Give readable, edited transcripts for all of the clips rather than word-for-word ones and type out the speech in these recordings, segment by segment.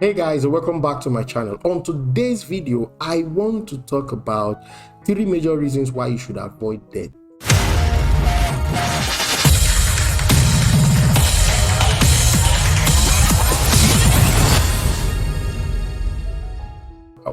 Hey guys, and welcome back to my channel. On today's video, I want to talk about 3 major reasons why you should avoid debt.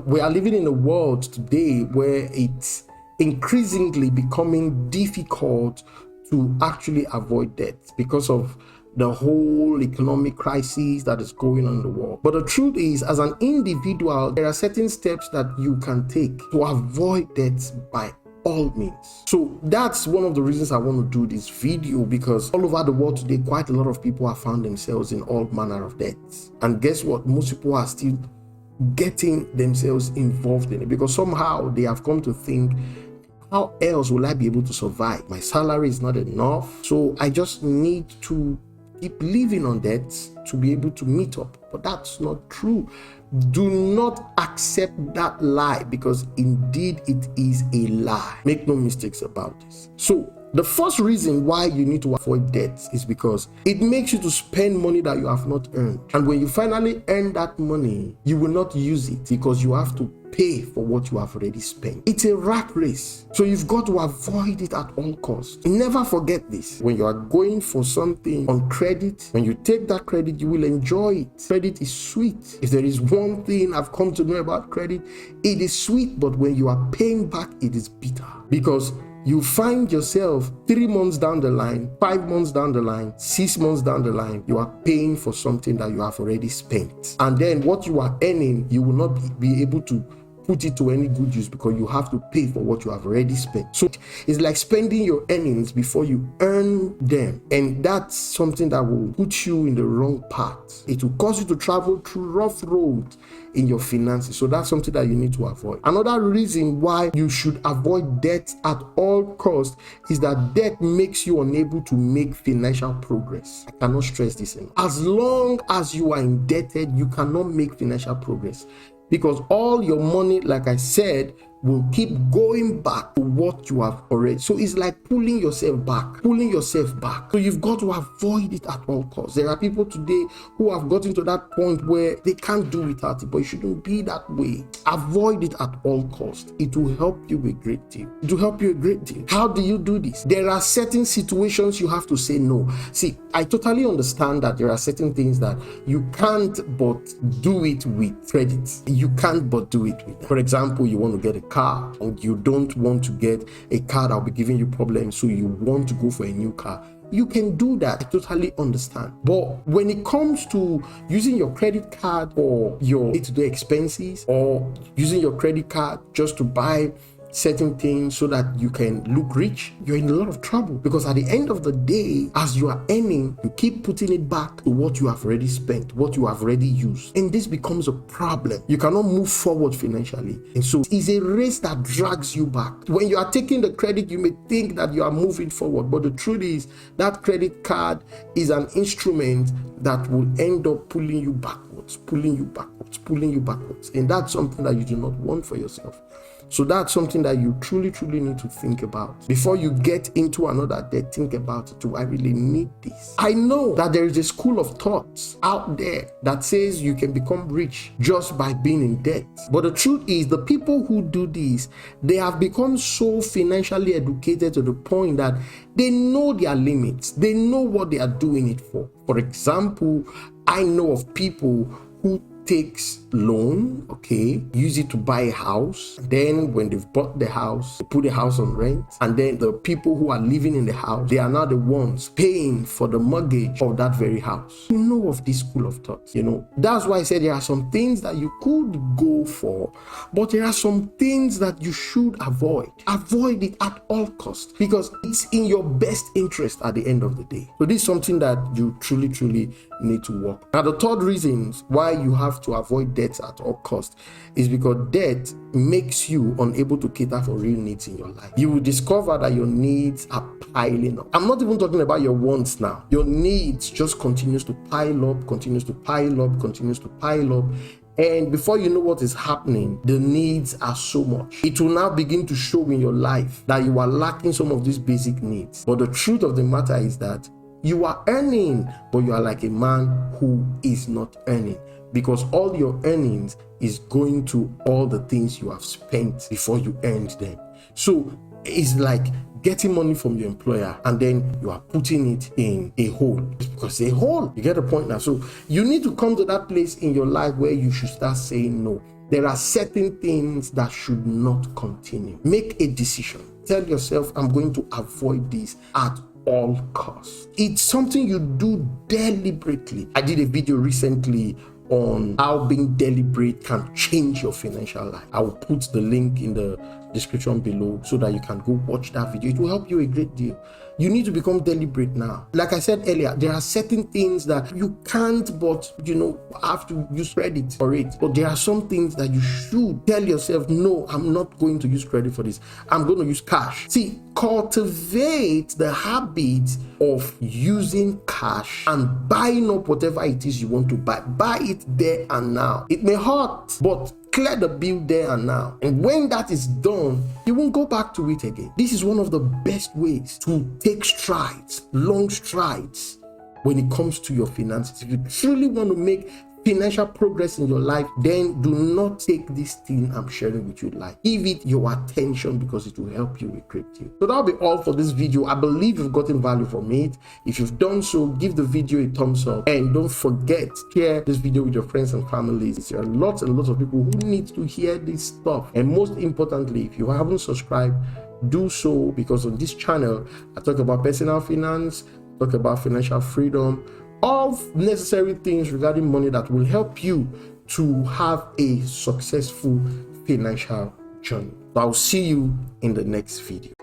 We are living in a world today where it's increasingly becoming difficult to actually avoid debt because of the whole economic crisis that is going on in the world. But the truth is, as an individual, there are certain steps that you can take to avoid debt by all means. So that's one of the reasons I want to do this video, because all over the world today, quite a lot of people have found themselves in all manner of debts. And guess what? Most people are still getting themselves involved in it because somehow they have come to think, how else will I be able to survive? My salary is not enough, so I just need to keep living on debt to be able to meet up. But that's not true. Do not accept that lie, because indeed it is a lie. Make no mistakes about this. So the first reason why you need to avoid debt is because it makes you to spend money that you have not earned. And when you finally earn that money, you will not use it because you have to pay for what you have already spent. It's a rat race. So you've got to avoid it at all costs. Never forget this. When you are going for something on credit, when you take that credit, you will enjoy it. Credit is sweet. If there is one thing I've come to know about credit, it is sweet, but when you are paying back, it is bitter. Because you find yourself 3 months down the line, 5 months down the line, 6 months down the line, you are paying for something that you have already spent. And then what you are earning, you will not be able to put it to any good use because you have to pay for what you have already spent. So it's like spending your earnings before you earn them. And that's something that will put you in the wrong path. It will cause you to travel through rough roads in your finances. So that's something that you need to avoid. Another reason why you should avoid debt at all costs is that debt makes you unable to make financial progress. I cannot stress this enough. As long as you are indebted, you cannot make financial progress, because all your money, like I said, will keep going back to what you have already. So it's like pulling yourself back. So you've got to avoid it at all costs. There are people today who have gotten to that point where they can't do without it, but it shouldn't be that way. Avoid it at all costs. It will help you a great deal. How do you do this? There are certain situations you have to say no. See, I totally understand that there are certain things that you can't but do it with credit. You can't but do it with. For example, you want to get a car and you don't want to get a car that will be giving you problems, so you want to go for a new car. You can do that. I totally understand. But when it comes to using your credit card for your day-to-day expenses, or using your credit card just to buy certain things so that you can look rich, you're in a lot of trouble, because at the end of the day, as you are earning, you keep putting it back to what you have already spent, what you have already used, and this becomes a problem. You cannot move forward financially, and so it's a race that drags you back. When you are taking the credit, you may think that you are moving forward, but the truth is that credit card is an instrument that will end up pulling you backwards, and that's something that you do not want for yourself. So that's something that you truly need to think about. Before you get into another debt, think about it. Do I really need this? I know that there is a school of thoughts out there that says you can become rich just by being in debt. But the truth is, the people who do this, they have become so financially educated to the point that they know their limits. They know what they are doing it for. For example, I know of people who takes loan, use it to buy a house. Then when they've bought the house, they put the house on rent, and then the people who are living in the house, they are now the ones paying for the mortgage of that very house. You know of this school of thought, That's why I said there are some things that you could go for, but there are some things that you should avoid. Avoid it at all costs, because it's in your best interest at the end of the day. So this is something that you truly need to work. Now, the third reason why you have to avoid debt at all costs is because debt makes you unable to cater for real needs in your life. You will discover that your needs are piling up. I'm not even talking about your wants now. Your needs just continues to pile up. And before you know what is happening, the needs are so much. It will now begin to show in your life that you are lacking some of these basic needs. But the truth of the matter is that you are earning, but you are like a man who is not earning. because all your earnings is going to all the things you have spent before you earned them. So it's like getting money from your employer and then you are putting it in a hole, because it's a hole. You get the point now? So you need to come to that place in your life where you should start saying no. There are certain things that should not continue. Make a decision. Tell yourself, I'm going to avoid this at all costs. It's something you do deliberately. I did a video recently on how being deliberate can change your financial life. I will put the link in the description below so that you can go watch that video. It will help you a great deal. You need to become deliberate now. Like I said earlier, there are certain things that you can't, but have to use credit for it. But there are some things that you should tell yourself, no, I'm not going to use credit for this. I'm going to use cash. See, cultivate the habit of using cash and buying up whatever it is you want to buy. Buy it there and now. It may hurt, but clear the bill there and now. And when that is done, you won't go back to it again. This is one of the best ways to take strides, long strides, when it comes to your finances. If you truly want to make financial progress in your life, then do not take this thing I'm sharing with you light. Give it your attention, because it will help you a great deal. So that'll be all for this video. I believe you've gotten value from it. If you've done so, give the video a thumbs up, and don't forget, share this video with your friends and families. There are lots and lots of people who need to hear this stuff. And most importantly, if you haven't subscribed, do so, because on this channel I talk about personal finance, talk about financial freedom, all necessary things regarding money that will help you to have a successful financial journey. I'll see you in the next video.